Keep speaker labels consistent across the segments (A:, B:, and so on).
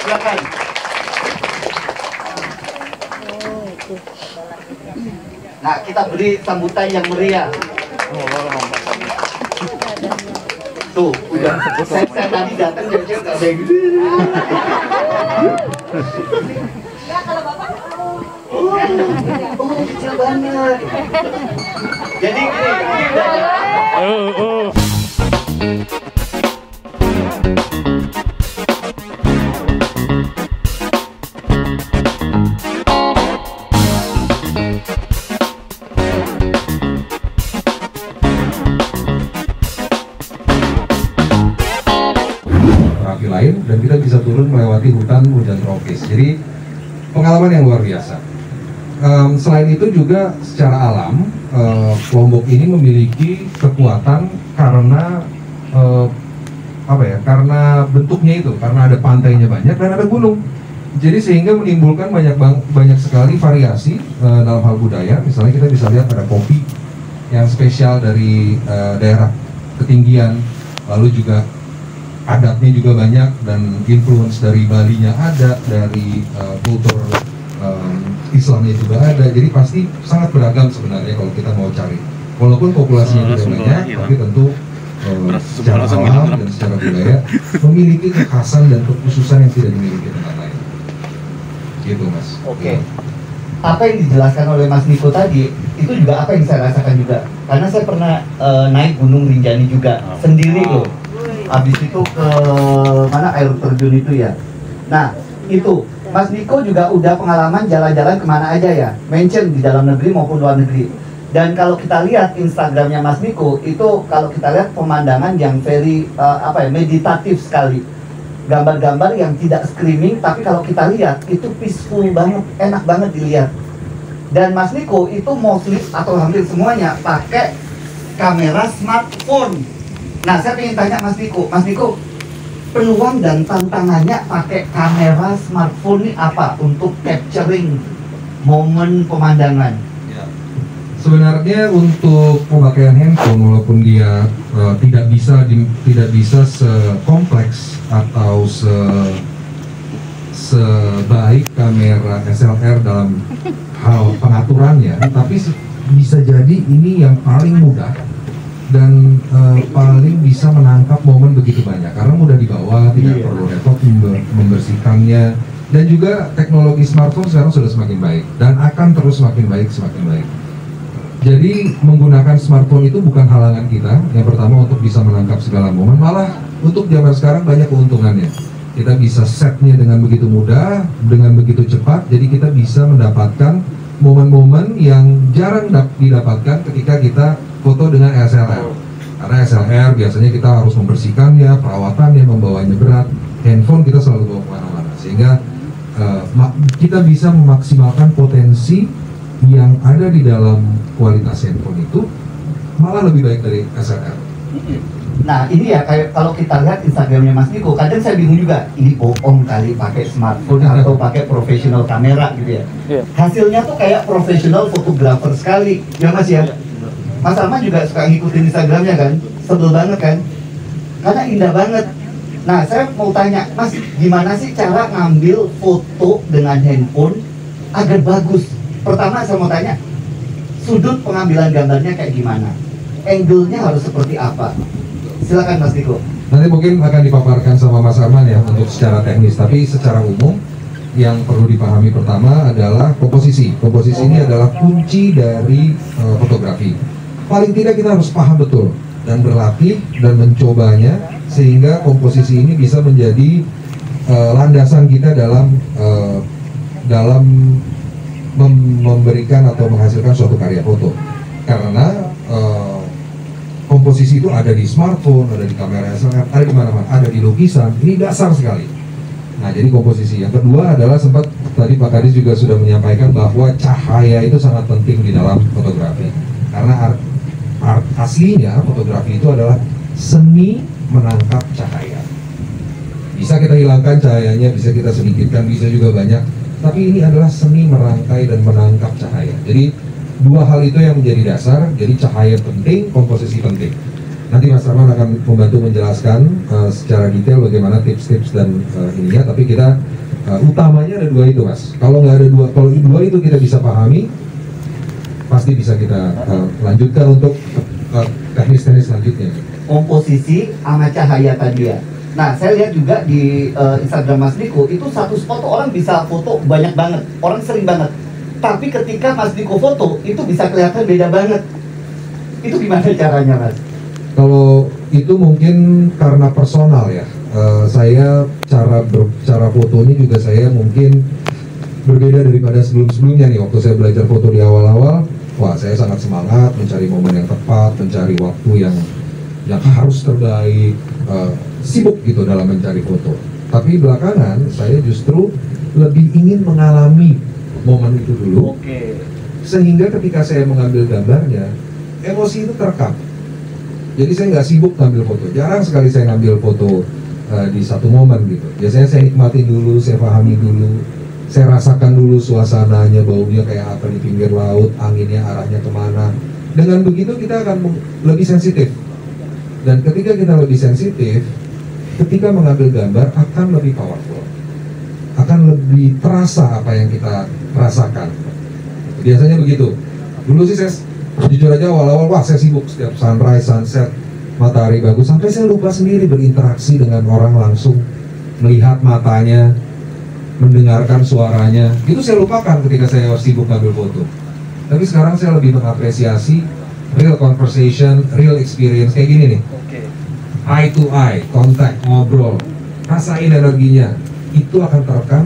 A: Silakan. Nah, kita beri sambutan yang meriah. Tuh, udah. Saya tadi datang dan dia nggak kayak gitu.
B: Kalau Bapak
A: Oh, kecil banget. Jadi gini udah.
C: Lain dan kita bisa turun melewati hutan tropis. Jadi pengalaman yang luar biasa. Selain itu juga secara alam Lombok ini memiliki kekuatan karena karena bentuknya itu, karena ada pantainya banyak dan ada gunung. Jadi sehingga menimbulkan banyak sekali variasi dalam hal budaya. Misalnya kita bisa lihat ada kopi yang spesial dari daerah ketinggian, lalu juga adatnya juga banyak dan influence dari Balinya ada, dari kultur Islamnya juga ada. Jadi pasti sangat beragam sebenarnya kalau kita mau cari. Walaupun populasinya tidak banyak, tapi tentu secara alam dan secara budaya memiliki kekhasan dan kekhususan yang tidak dimiliki tempat lain. Gitu Mas.
A: Oke. Apa yang dijelaskan oleh Mas Niko tadi itu juga apa yang saya rasakan juga. Karena saya pernah naik Gunung Rinjani juga sendiri loh. Habis itu ke mana air terjun itu ya. Nah itu Mas Niko juga udah pengalaman jalan-jalan kemana aja ya, mention di dalam negeri maupun luar negeri. Dan kalau kita lihat Instagramnya Mas Niko itu, kalau kita lihat pemandangan yang very meditatif sekali, gambar-gambar yang tidak screaming, tapi kalau kita lihat itu peaceful banget, enak banget dilihat. Dan Mas Niko itu mostly atau hampir semuanya pakai kamera smartphone. Nah, saya ingin tanya Mas Niko, peluang dan tantangannya pakai kamera smartphone ini apa untuk capturing momen pemandangan?
C: Ya. Sebenarnya untuk pemakaian handphone, walaupun dia tidak bisa sekompleks atau sebaik kamera SLR dalam hal pengaturannya, tapi bisa jadi ini yang paling mudah dan paling bisa menangkap momen begitu banyak karena mudah dibawa, tidak perlu repot membersihkannya, dan juga teknologi smartphone sekarang sudah semakin baik dan akan terus semakin baik. Jadi menggunakan smartphone itu bukan halangan kita. Yang pertama untuk bisa menangkap segala momen, malah untuk zaman sekarang banyak keuntungannya. Kita bisa setnya dengan begitu mudah, dengan begitu cepat, jadi kita bisa mendapatkan momen-momen yang jarang didapatkan ketika kita foto dengan SLR. Karena SLR biasanya kita harus membersihkannya, perawatannya, membawanya berat. Handphone kita selalu bawa kemana-mana, sehingga kita bisa memaksimalkan potensi yang ada di dalam kualitas handphone itu malah lebih baik dari SLR.
A: Nah ini ya, kayak kalau kita lihat Instagramnya Mas Niko, kadang saya bingung juga, ini bohong kali pakai smartphone atau pakai professional kamera gitu ya. Hasilnya tuh kayak professional fotografer sekali, ya Mas ya. Mas Arman juga suka ngikutin Instagramnya kan, sebel banget kan, karena indah banget. Nah saya mau tanya, Mas, gimana sih cara ngambil foto dengan handphone agar bagus? Pertama saya mau tanya, sudut pengambilan gambarnya kayak gimana? Angle-nya harus seperti apa? Silakan Mas Niko.
C: Nanti mungkin akan dipaparkan sama Mas Arman ya untuk secara teknis, tapi secara umum yang perlu dipahami pertama adalah komposisi. Komposisi ini adalah kunci dari fotografi. Paling tidak kita harus paham betul dan berlatih dan mencobanya sehingga komposisi ini bisa menjadi landasan kita dalam memberikan atau menghasilkan suatu karya foto. Karena komposisi itu ada di smartphone, ada di kamera SLR, ada di mana-mana, ada di lukisan. Ini dasar sekali. Nah, jadi komposisi. Yang kedua adalah sempat tadi Pak Kadis juga sudah menyampaikan bahwa cahaya itu sangat penting di dalam fotografi. Karena aslinya fotografi itu adalah seni menangkap cahaya. Bisa kita hilangkan cahayanya, bisa kita sedikitkan, bisa juga banyak. Tapi ini adalah seni merangkai dan menangkap cahaya. Jadi dua hal itu yang menjadi dasar. Jadi cahaya penting, komposisi penting. Nanti Mas Arman akan membantu menjelaskan secara detail bagaimana tips-tips dan ininya, tapi kita utamanya ada dua itu, Mas. Kalau nggak ada dua, kalau dua itu kita bisa pahami, pasti bisa kita lanjutkan untuk teknis-teknis selanjutnya.
A: Komposisi sama cahaya tadi ya. Nah, saya lihat juga di Instagram Mas Niko, itu satu spot tuh orang bisa foto banyak banget, orang sering banget. Tapi ketika Mas Niko foto, itu bisa kelihatan beda banget. Itu gimana caranya, Mas?
C: Kalau itu mungkin karena personal ya, saya cara fotonya juga saya mungkin berbeda daripada sebelumnya nih. Waktu saya belajar foto di awal-awal, wah saya sangat semangat mencari momen yang tepat, mencari waktu yang harus terbaik, sibuk gitu dalam mencari foto. Tapi belakangan saya justru lebih ingin mengalami momen itu dulu, sehingga ketika saya mengambil gambarnya, emosi itu terekam. Jadi saya nggak sibuk ngambil foto, jarang sekali saya ngambil foto di satu momen gitu. Biasanya saya nikmatin dulu, saya pahami dulu, saya rasakan dulu suasananya, baunya kayak apa di pinggir laut, anginnya arahnya kemana. Dengan begitu kita akan lebih sensitif. Dan ketika kita lebih sensitif, ketika mengambil gambar akan lebih powerful, akan lebih terasa apa yang kita rasakan. Biasanya begitu. Dulu sih saya jujur aja awal-awal, wah saya sibuk setiap sunrise, sunset, matahari bagus, sampai saya lupa sendiri berinteraksi dengan orang langsung, melihat matanya, mendengarkan suaranya. Itu saya lupakan ketika saya sibuk ngambil foto. Tapi sekarang saya lebih mengapresiasi real conversation, real experience kayak gini nih. Eye to eye, kontak, ngobrol, rasain energinya, itu akan terekam,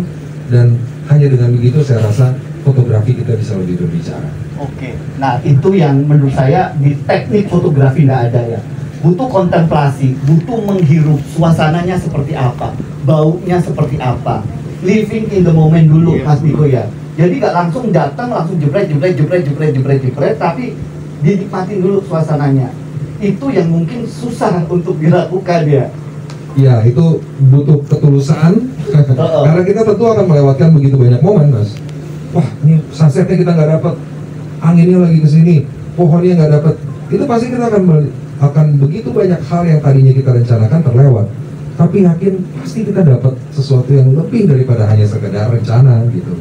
C: dan hanya dengan begitu saya rasa fotografi kita bisa lebih berbicara.
A: Nah itu yang menurut saya di teknik fotografi nggak ada ya. Butuh kontemplasi, butuh menghirup suasananya seperti apa, baunya seperti apa, living in the moment dulu, Mas Niko ya. Jadi nggak langsung datang, langsung jepret, tapi dinikmatin dulu suasananya. Itu yang mungkin susah untuk dilakukan ya.
C: Ya, itu butuh ketulusan. Karena kita tentu akan melewatkan begitu banyak momen, Mas. Wah, ini sunsetnya kita nggak dapat, anginnya lagi ke sini, pohonnya nggak dapat. Itu pasti kita akan begitu banyak hal yang tadinya kita rencanakan terlewat. Tapi yakin pasti kita dapat sesuatu yang lebih daripada hanya sekedar rencana gitu.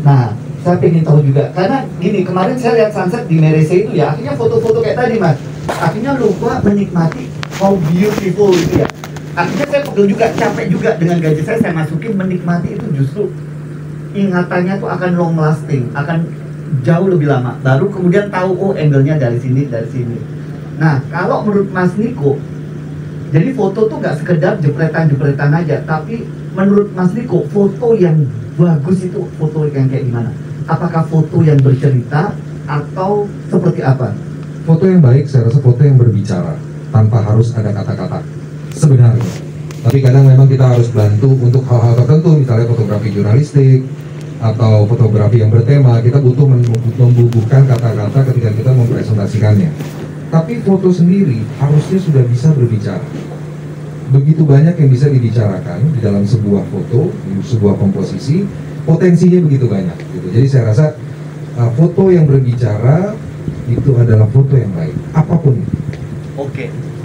A: Nah saya pengen tahu juga, karena gini, kemarin saya lihat sunset di Merese itu ya, akhirnya foto-foto kayak tadi Mas, akhirnya lupa menikmati how beautiful itu ya. Akhirnya saya pegel juga, capek juga dengan gaji saya masukin menikmati itu, justru ingatannya tuh akan long lasting, akan jauh lebih lama. Baru kemudian tahu, oh angle-nya dari sini. Nah kalau menurut Mas Niko, jadi foto tuh nggak sekedar jepretan aja, tapi menurut Mas Niko foto yang bagus itu foto yang kayak gimana? Apakah foto yang bercerita atau seperti apa?
C: Foto yang baik saya rasa foto yang berbicara tanpa harus ada kata-kata sebenarnya. Tapi kadang memang kita harus bantu untuk hal-hal tertentu, misalnya fotografi jurnalistik atau fotografi yang bertema, kita butuh membubuhkan kata-kata ketika kita mempresentasikannya. Tapi foto sendiri harusnya sudah bisa berbicara. Begitu banyak yang bisa dibicarakan di dalam sebuah foto, sebuah komposisi, potensinya begitu banyak gitu. Jadi saya rasa foto yang berbicara itu adalah foto yang baik, apapun itu.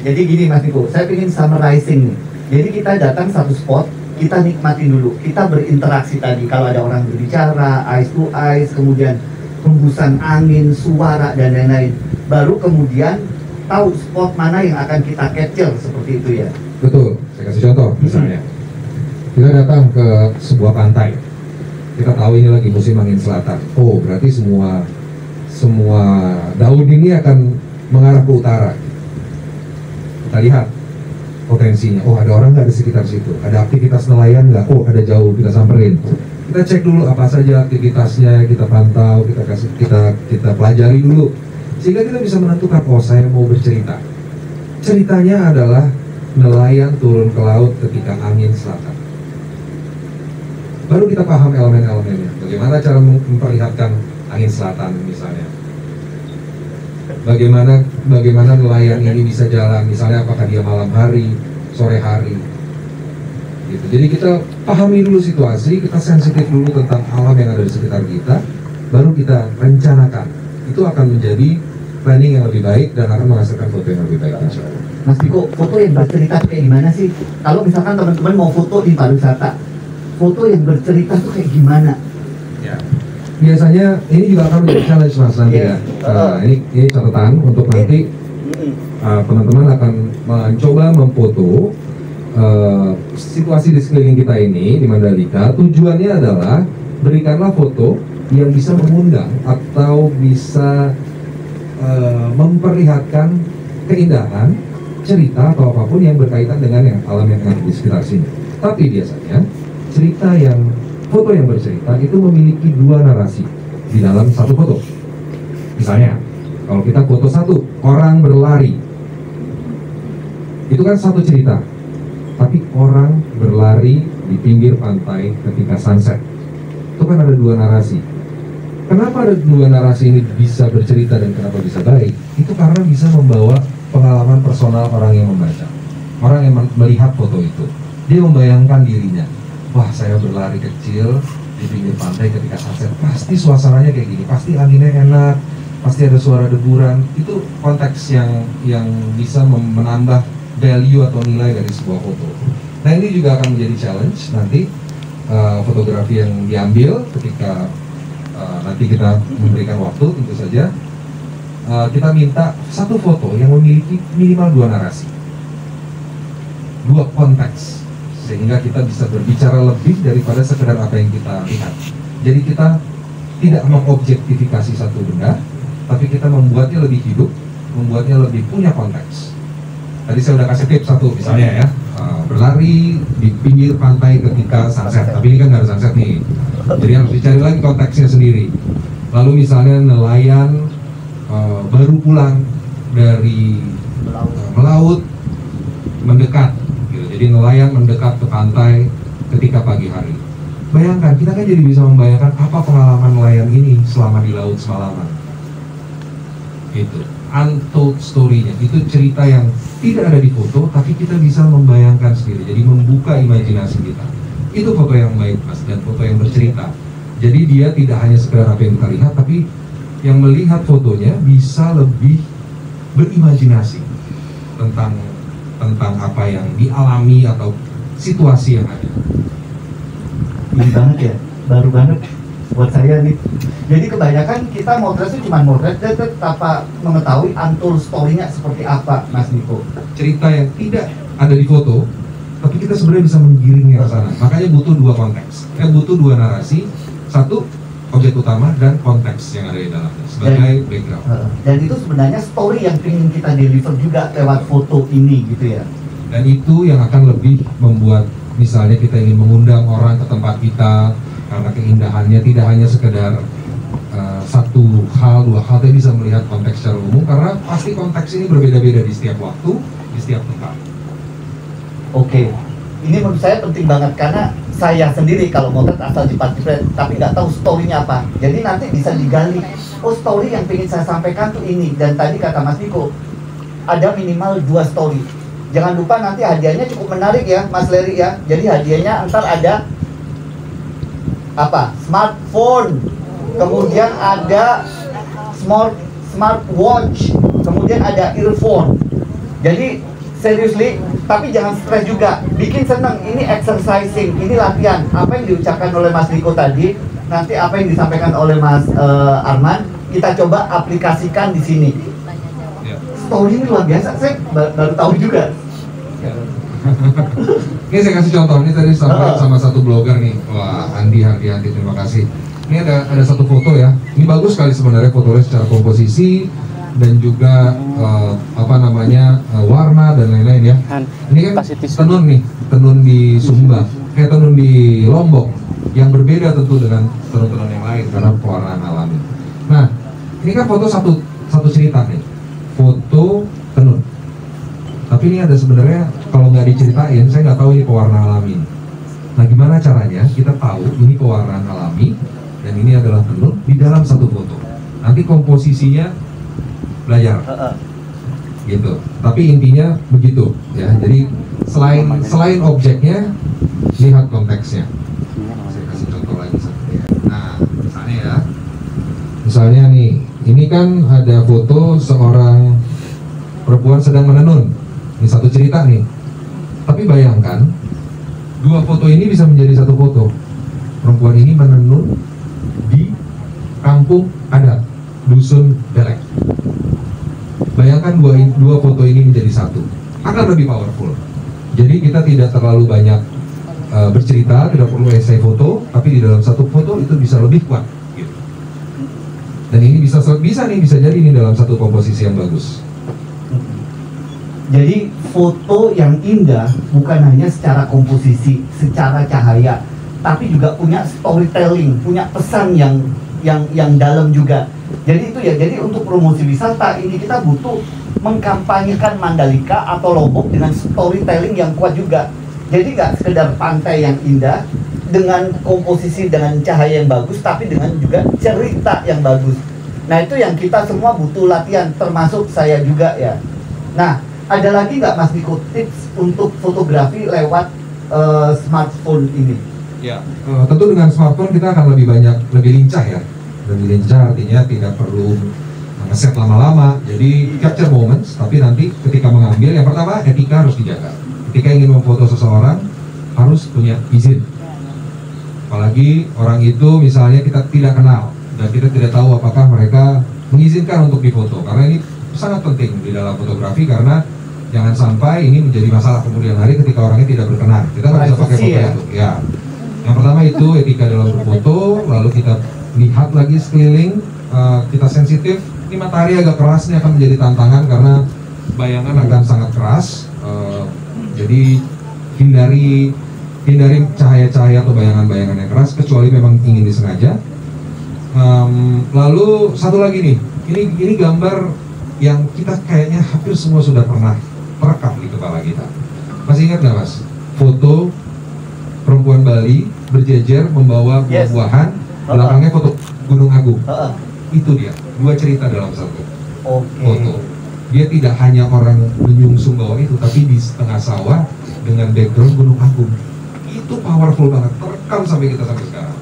A: Jadi gini Mas Niko, saya ingin summarizing nih. Jadi kita datang satu spot, kita nikmatin dulu, kita berinteraksi tadi. Kalau ada orang berbicara, eyes to eyes, kemudian hembusan angin, suara, dan lain-lain. Baru kemudian tahu spot mana yang akan kita capture, seperti itu ya.
C: Betul, saya kasih contoh misalnya. Kita datang ke sebuah pantai. Kita tahu ini lagi musim angin selatan. Oh, berarti semua daun ini akan mengarah ke utara. Kita lihat potensinya. Oh, ada orang nggak di sekitar situ? Ada aktivitas nelayan nggak? Oh, ada jauh, kita samperin. Kita cek dulu apa saja aktivitasnya, kita pantau, kita pelajari dulu. Sehingga kita bisa menentukan, oh saya mau bercerita. Ceritanya adalah nelayan turun ke laut ketika angin selatan. Baru kita paham elemen-elemennya. Bagaimana cara memperlihatkan angin selatan misalnya. Bagaimana nelayan ini bisa jalan, misalnya apakah dia malam hari, sore hari. Gitu. Jadi kita pahami dulu situasi, kita sensitif dulu tentang alam yang ada di sekitar kita, baru kita rencanakan. Itu akan menjadi planning yang lebih baik dan akan menghasilkan foto yang lebih baik, insya Allah.
A: Mas Diko, foto yang bercerita tuh kayak gimana sih? Kalau misalkan teman-teman mau foto di pariwisata, foto yang bercerita tuh kayak gimana?
C: Ya. Biasanya ini juga akan menjadi challenge Mas nanti ya. Ini catatan untuk nanti teman-teman akan mencoba memfoto situasi di sekeliling kita ini di Mandalika. Tujuannya adalah berikanlah foto yang bisa mengundang atau bisa memperlihatkan keindahan, cerita atau apapun yang berkaitan dengan yang alam yang ada di sekitar sini. Tapi biasanya foto yang bercerita itu memiliki dua narasi di dalam satu foto. Misalnya, kalau kita foto satu orang berlari, itu kan satu cerita. Tapi orang berlari di pinggir pantai ketika sunset, itu kan ada dua narasi. Kenapa ada dua narasi ini bisa bercerita dan kenapa bisa baik? Itu karena bisa membawa pengalaman personal orang yang membaca. Orang yang melihat foto itu, dia membayangkan dirinya. Wah, saya berlari kecil di pinggir pantai ketika sunset. Pasti suasananya kayak gini, pasti anginnya enak, pasti ada suara deburan. Itu konteks yang bisa menambah value atau nilai dari sebuah foto. Nah, ini juga akan menjadi challenge nanti fotografi yang diambil ketika nanti kita memberikan waktu, tentu saja kita minta satu foto yang memiliki minimal dua narasi, dua konteks, sehingga kita bisa berbicara lebih daripada sekedar apa yang kita lihat. Jadi kita tidak mengobjektifikasi satu benda, tapi kita membuatnya lebih hidup, membuatnya lebih punya konteks. Tadi saya udah kasih tips satu misalnya ya, berlari di pinggir pantai ketika sunset, tapi ini kan nggak ada sunset nih, jadi harus dicari lagi konteksnya sendiri. Lalu misalnya nelayan baru pulang dari melaut mendekat, gitu. Jadi nelayan mendekat ke pantai ketika pagi hari. Bayangkan, kita kan jadi bisa membayangkan apa pengalaman nelayan ini selama di laut semalaman. Itu untold story-nya, itu cerita yang tidak ada di foto, tapi kita bisa membayangkan sendiri, jadi membuka imajinasi kita. Itu foto yang baik, Mas, dan foto yang bercerita. Jadi dia tidak hanya sekedar apa yang kita lihat, tapi yang melihat fotonya bisa lebih berimajinasi tentang apa yang dialami atau situasi yang ada.
A: Ini banget ya, baru banget buat saya nih. Jadi kebanyakan kita motret itu cuma motret, tanpa mengetahui untold story-nya seperti apa, Mas Niko.
C: Cerita yang tidak ada di foto, tapi kita sebenarnya bisa menggiringnya ke sana. Makanya butuh dua konteks, butuh dua narasi, satu objek utama dan konteks yang ada di dalamnya sebagai background.
A: Dan itu sebenarnya story yang ingin kita deliver juga lewat foto ini gitu ya.
C: Dan itu yang akan lebih membuat misalnya kita ingin mengundang orang ke tempat kita karena keindahannya tidak hanya sekedar satu hal, dua hal, tapi bisa melihat konteks secara umum karena pasti konteks ini berbeda-beda di setiap waktu, di setiap tempat.
A: Oke, ini menurut saya penting banget karena saya sendiri kalau motret asal jepret tapi nggak tahu story-nya apa. Jadi nanti bisa digali, oh story yang ingin saya sampaikan tuh ini. Dan tadi kata Mas Niko, ada minimal 2 story. Jangan lupa nanti hadiahnya cukup menarik ya Mas Leri ya. Jadi hadiahnya ntar ada apa? Smartphone, kemudian ada smartwatch, kemudian ada earphone. Jadi seriously, tapi jangan stres juga, bikin seneng. Ini exercising, ini latihan. Apa yang diucapkan oleh Mas Niko tadi, nanti apa yang disampaikan oleh Mas Arman, kita coba aplikasikan di sini. Story ini luar biasa, saya baru tahu juga.
C: Ini saya kasih contoh, ini tadi sama satu blogger nih, wah Andi, terima kasih. Ini ada satu foto ya, ini bagus sekali sebenarnya fotonya secara komposisi dan juga warna dan lain-lain ya. Ini kan tenun di Sumba, tenun di Lombok yang berbeda tentu dengan tenun-tenun yang lain karena pewarnaan alami. Nah, ini kan foto satu cerita nih, foto tenun. Tapi ini ada sebenarnya kalau nggak diceritain, saya nggak tahu ini pewarna alami. Nah, gimana caranya kita tahu ini pewarnaan alami dan ini adalah tenun di dalam satu foto? Nanti komposisinya belajar, gitu. Tapi intinya begitu, ya. Jadi selain objeknya, lihat konteksnya. Saya kasih contoh lagi satu ya. Nah, misalnya nih, Ini kan ada foto seorang perempuan sedang menenun. Ini satu cerita nih. Tapi bayangkan, dua foto ini bisa menjadi satu foto. Perempuan ini menenun di kampung adat, dusun Belek. Bayangkan dua foto ini menjadi satu, akan lebih powerful. Jadi kita tidak terlalu banyak bercerita, tidak perlu esai foto, tapi di dalam satu foto itu bisa lebih kuat. Gitu. Dan ini bisa jadi ini dalam satu komposisi yang bagus.
A: Jadi foto yang indah bukan hanya secara komposisi, secara cahaya, tapi juga punya storytelling, punya pesan yang dalam juga. Jadi itu ya, jadi untuk promosi wisata ini kita butuh mengkampanyekan Mandalika atau Lombok dengan storytelling yang kuat juga. Jadi nggak sekedar pantai yang indah dengan komposisi dengan cahaya yang bagus, tapi dengan juga cerita yang bagus. Nah itu yang kita semua butuh latihan, termasuk saya juga ya. Nah ada lagi nggak Mas Niko tips untuk fotografi lewat smartphone ini?
C: Ya, tentu dengan smartphone kita akan lebih lincah ya. Lebih lincah artinya tidak perlu ngeset lama-lama. Jadi capture moments, tapi nanti ketika mengambil, yang pertama etika harus dijaga. Ketika ingin memfoto seseorang harus punya izin. Apalagi orang itu misalnya kita tidak kenal dan kita tidak tahu apakah mereka mengizinkan untuk difoto. Karena ini sangat penting di dalam fotografi, karena jangan sampai ini menjadi masalah kemudian hari ketika orangnya tidak berkenan. Kita nggak bisa pakai foto itu. Ya. Yang pertama itu etika dalam berfoto, lalu kita lihat lagi sekeliling, kita sensitif. Ini matahari agak keras, ini akan menjadi tantangan karena bayangan akan sangat keras. Jadi hindari cahaya-cahaya atau bayangan-bayangan yang keras kecuali memang ingin disengaja. Lalu satu lagi nih, ini gambar yang kita kayaknya hampir semua sudah pernah terekam di kepala kita. Masih ingat nggak Mas? Foto perempuan Bali berjejer membawa buah-buahan, belakangnya foto Gunung Agung. Itu dia, dua cerita dalam satu foto. Dia tidak hanya orang menyungsung bawah itu, tapi di setengah sawah dengan background Gunung Agung. Itu powerful banget, terekam sampai sekarang.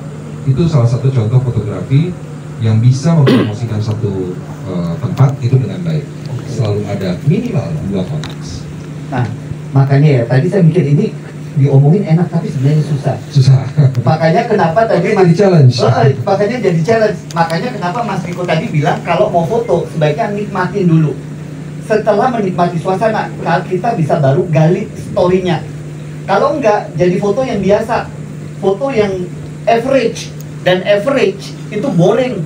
C: Itu salah satu contoh fotografi yang bisa mempromosikan satu tempat itu dengan baik. Selalu ada minimal 2 konteks.
A: Nah, makanya ya, tadi saya mikir ini diomongin enak tapi sebenarnya susah. Makanya kenapa tadi
C: jadi challenge.
A: Makanya jadi challenge. Makanya kenapa Mas Riko tadi bilang kalau mau foto sebaiknya nikmatin dulu. Setelah menikmati suasana, kita bisa baru gali story-nya. Kalau enggak, jadi foto yang biasa, foto yang average, dan average itu boring.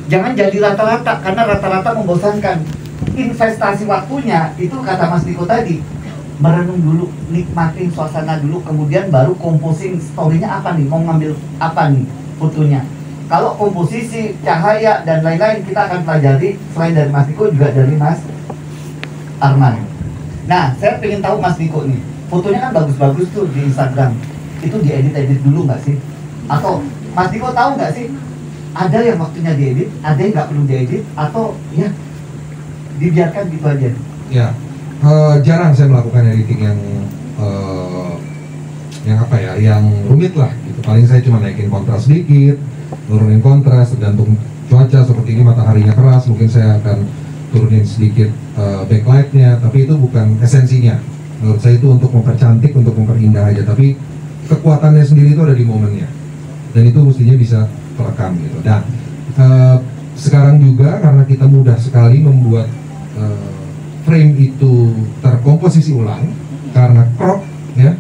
A: Jangan jadi rata-rata, karena rata-rata membosankan. Investasi waktunya, itu kata Mas Niko tadi, merenung dulu, nikmatin suasana dulu, kemudian baru composing story-nya apa nih, mau ngambil apa nih fotonya. Kalau komposisi, cahaya, dan lain-lain kita akan pelajari, selain dari Mas Niko juga dari Mas Arman. Nah, saya pengen tahu Mas Niko nih, fotonya kan bagus-bagus tuh di Instagram, itu diedit-edit dulu nggak sih? Atau Mas Niko tahu nggak sih, ada yang waktunya diedit, ada yang nggak perlu diedit, atau ya dibiarkan gitu aja? Ya,
C: jarang saya melakukan editing yang apa ya, yang rumit lah gitu. Paling saya cuma naikin kontras sedikit, nurunin kontras, tergantung cuaca seperti ini mataharinya keras, mungkin saya akan turunin sedikit backlightnya, tapi itu bukan esensinya. Menurut saya itu untuk mempercantik, untuk memperindah aja, tapi kekuatannya sendiri itu ada di momennya, dan itu mestinya bisa terekam gitu. Nah, sekarang juga karena kita mudah sekali membuat frame itu terkomposisi ulang karena crop ya,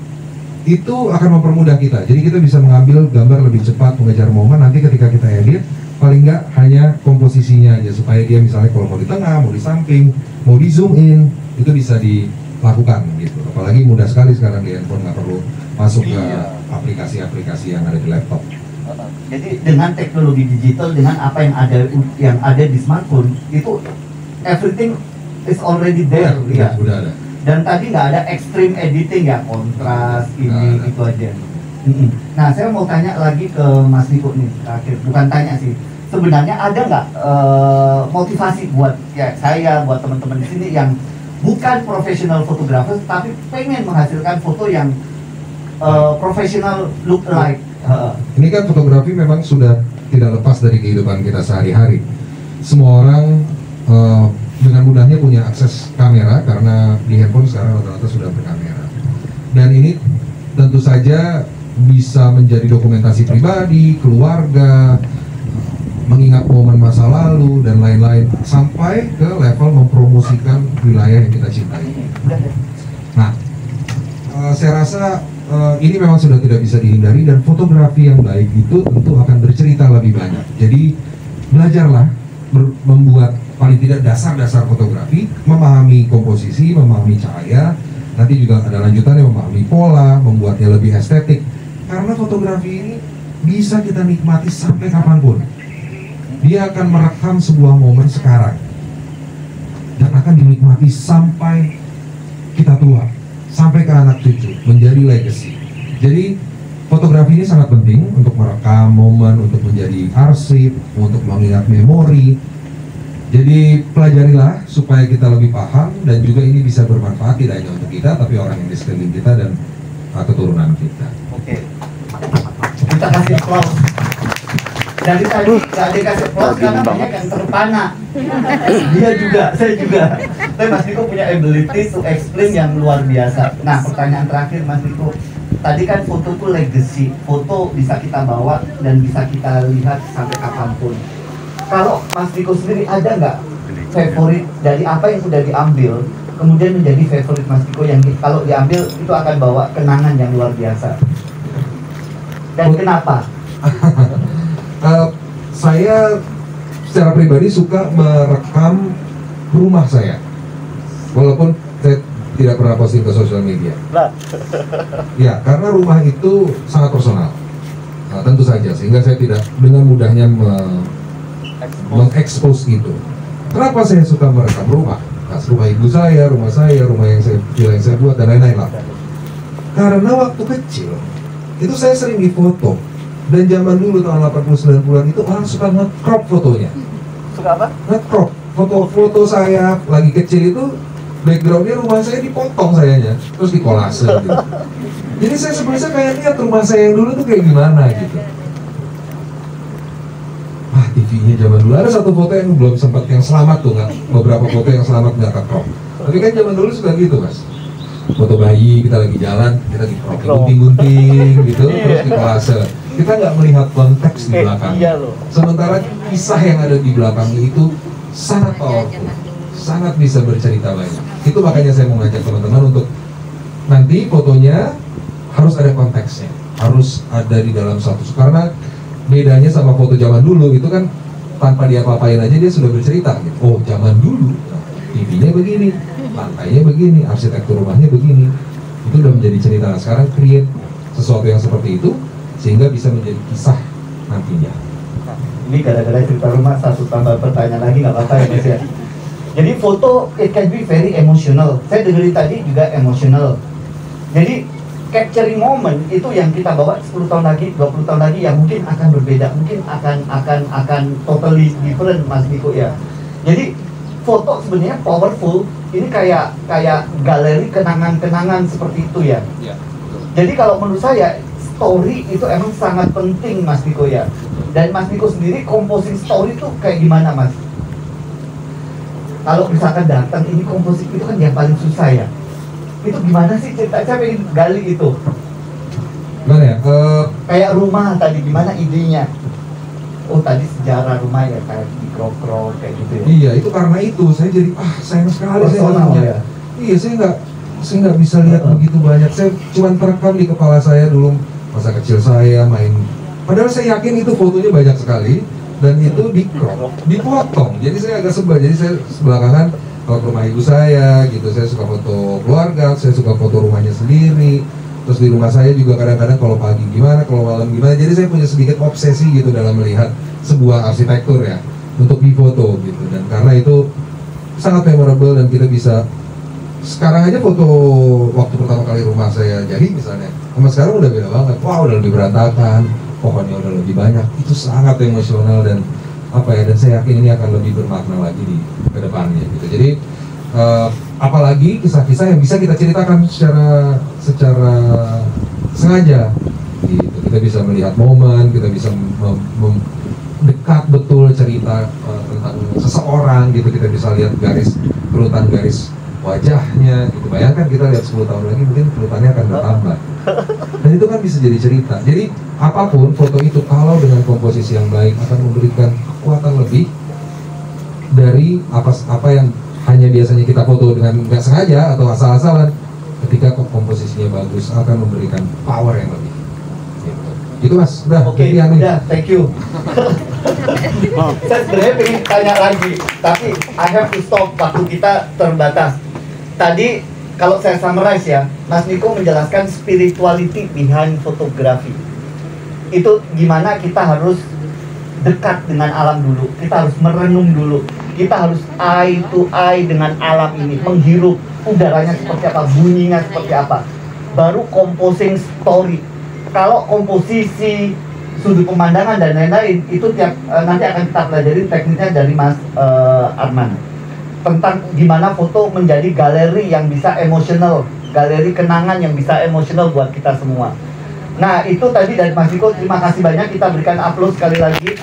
C: itu akan mempermudah kita. Jadi kita bisa mengambil gambar lebih cepat, mengejar momen. Nanti ketika kita edit, paling nggak hanya komposisinya aja, supaya dia misalnya kalau mau di tengah, mau di samping, mau di zoom in, itu bisa dilakukan gitu. Apalagi mudah sekali sekarang di handphone, nggak perlu masuk ke aplikasi-aplikasi yang ada di laptop.
A: Jadi dengan teknologi digital, dengan apa yang ada di smartphone, itu everything is already there, ya.
C: Udah ada.
A: Dan tadi nggak ada extreme editing ya, kontras ini itu aja. Nah, saya mau tanya lagi ke Mas Niko nih, terakhir. Bukan tanya sih, sebenarnya ada nggak motivasi buat ya saya, buat teman-teman di sini yang bukan professional photographer tapi pengen menghasilkan foto yang professional look alike?
C: Ini kan fotografi memang sudah tidak lepas dari kehidupan kita sehari-hari. semua orang dengan mudahnya punya akses kamera karena di handphone sekarang rata-rata sudah berkamera. Dan ini tentu saja bisa menjadi dokumentasi pribadi, keluarga, mengingat momen masa lalu dan lain-lain, sampai ke level mempromosikan wilayah yang kita cintai. Nah, saya rasa ini memang sudah tidak bisa dihindari, dan fotografi yang baik itu tentu akan bercerita lebih banyak. Jadi belajarlah membuat paling tidak dasar-dasar fotografi, memahami komposisi, memahami cahaya, nanti juga ada lanjutannya memahami pola, membuatnya lebih estetik. Karena fotografi ini bisa kita nikmati sampai kapanpun. Dia akan merekam sebuah momen sekarang dan akan dinikmati sampai kita tua, sampai ke anak cucu, menjadi legacy. Jadi fotografi ini sangat penting untuk merekam momen, untuk menjadi arsip, untuk mengingat memori. Jadi pelajarilah supaya kita lebih paham, dan juga ini bisa bermanfaat tidak hanya untuk kita, tapi orang yang di sekeliling kita dan keturunan kita.
A: Oke, kita kasih applause. Dari tadi nggak dikasih applause karena banyak yang terpana. Dia juga, saya juga. Tapi Mas Niko punya ability to explain yang luar biasa. Nah, pertanyaan terakhir Mas Niko, tadi kan foto itu legacy, foto bisa kita bawa dan bisa kita lihat sampai kapanpun. Kalau Mas Niko sendiri ada nggak favorit dari apa yang sudah diambil, kemudian menjadi favorit Mas Niko yang kalau diambil itu akan bawa kenangan yang luar biasa? Dan kenapa?
C: Saya secara pribadi suka merekam rumah saya, walaupun saya tidak pernah posting ke sosial media. Ya, karena rumah itu sangat personal. Nah, tentu saja, sehingga saya tidak dengan mudahnya mengekspos itu. Kenapa saya suka merekam rumah? Nah, rumah ibu saya, rumah yang saya buat, dan lain-lain lah. Karena waktu kecil itu saya sering difoto, dan zaman dulu tahun 80-90-an itu orang suka nge-crop fotonya.
A: Suka apa?
C: Nge-crop foto-foto saya lagi kecil itu, backgroundnya rumah saya dipotong sayanya, terus dikolase gitu. Jadi saya sebenarnya kayak lihat rumah saya yang dulu tuh kayak gimana gitu. Ah, TV-nya zaman dulu ada satu foto yang belum sempat, yang selamat tuh, nggak, beberapa foto yang selamat nggak ke-crop. Tapi kan zaman dulu suka gitu, Mas. Foto bayi, kita lagi jalan, kita di crop, gunting-gunting gitu, terus di kolase. Kita nggak melihat konteks di belakang. Sementara kisah yang ada di belakangnya itu sangat powerful, sangat bisa bercerita banyak. Itu makanya saya mau ngajak teman-teman untuk nanti fotonya harus ada konteksnya, harus ada di dalam satu. Karena bedanya sama foto zaman dulu itu kan tanpa dia apa-apain aja dia sudah bercerita. Oh, zaman dulu TV-nya begini, lantainya begini, arsitektur rumahnya begini. Itu udah menjadi cerita. Nah, sekarang create sesuatu yang seperti itu sehingga bisa menjadi kisah nantinya.
A: Nah, ini gara-gara cerita rumah, satu tambah pertanyaan lagi nggak apa-apa ya Mas ya. Jadi foto it can be very emotional. Saya dengerin tadi juga emotional. Jadi capturing moment itu yang kita bawa 10 tahun lagi, 20 tahun lagi yang mungkin akan berbeda, mungkin akan totally different Mas Niko ya. Jadi foto sebenarnya powerful. Ini kayak galeri kenangan-kenangan seperti itu ya. Jadi kalau menurut saya story itu emang sangat penting Mas Niko ya. Dan Mas Niko sendiri composing story itu kayak gimana Mas? Kalau misalkan datang ini composing itu kan yang paling susah ya. Itu gimana sih cerita? Saya pengen gali itu.
C: Gimana ya?
A: Kayak rumah tadi gimana idenya? Oh tadi sejarah rumah ya kayak di krok-krok kayak gitu ya.
C: Iya, itu karena itu saya jadi sayang sekali saya nggak punya.
A: Ya?
C: Iya, saya nggak bisa lihat begitu banyak. Saya cuma terekam di kepala saya dulu masa kecil saya main. Padahal saya yakin itu fotonya banyak sekali dan itu di crop, dipotong. Jadi saya agak sebel. Jadi saya belakangan kalau ke rumah ibu saya gitu, saya suka foto keluarga, saya suka foto rumahnya sendiri. Terus di rumah saya juga kadang-kadang kalau pagi gimana, kalau malam gimana. Jadi saya punya sedikit obsesi gitu dalam melihat sebuah arsitektur ya untuk difoto gitu. Dan karena itu sangat memorable dan kita bisa sekarang aja foto waktu pertama kali rumah saya jadi misalnya sama sekarang udah beda banget. Wah, udah lebih berantakan, pohonnya udah lebih banyak. Itu sangat emosional dan apa ya, dan saya yakin ini akan lebih bermakna lagi di kedepannya gitu. Jadi apalagi kisah-kisah yang bisa kita ceritakan secara sengaja gitu. Kita bisa melihat momen, kita bisa dekat betul cerita tentang seseorang gitu, kita bisa lihat kerutan garis wajahnya gitu. Bayangkan kita lihat 10 tahun lagi mungkin kerutannya akan bertambah. Dan itu kan bisa jadi cerita. Jadi apapun foto itu kalau dengan komposisi yang baik akan memberikan kekuatan lebih dari apa yang hanya biasanya kita foto dengan nggak sengaja atau asal-asalan. Ketika komposisinya bagus akan memberikan power yang lebih. Gitu Mas, udah.
A: Oke, udah, thank you. Saya sebenarnya pengen tanya lagi, tapi I have to stop, waktu kita terbatas. Tadi kalau saya summarize ya, Mas Niko menjelaskan spirituality behind fotografi. Itu gimana kita harus dekat dengan alam dulu, kita harus merenung dulu, kita harus eye to eye dengan alam ini, menghirup udaranya seperti apa, bunyinya seperti apa, baru composing story. Kalau komposisi, sudut pemandangan dan lain-lain itu nanti akan kita pelajari tekniknya dari Mas Arman tentang gimana foto menjadi galeri yang bisa emosional, galeri kenangan yang bisa emosional buat kita semua. Nah itu tadi dari Mas Niko, terima kasih banyak, kita berikan upload sekali lagi.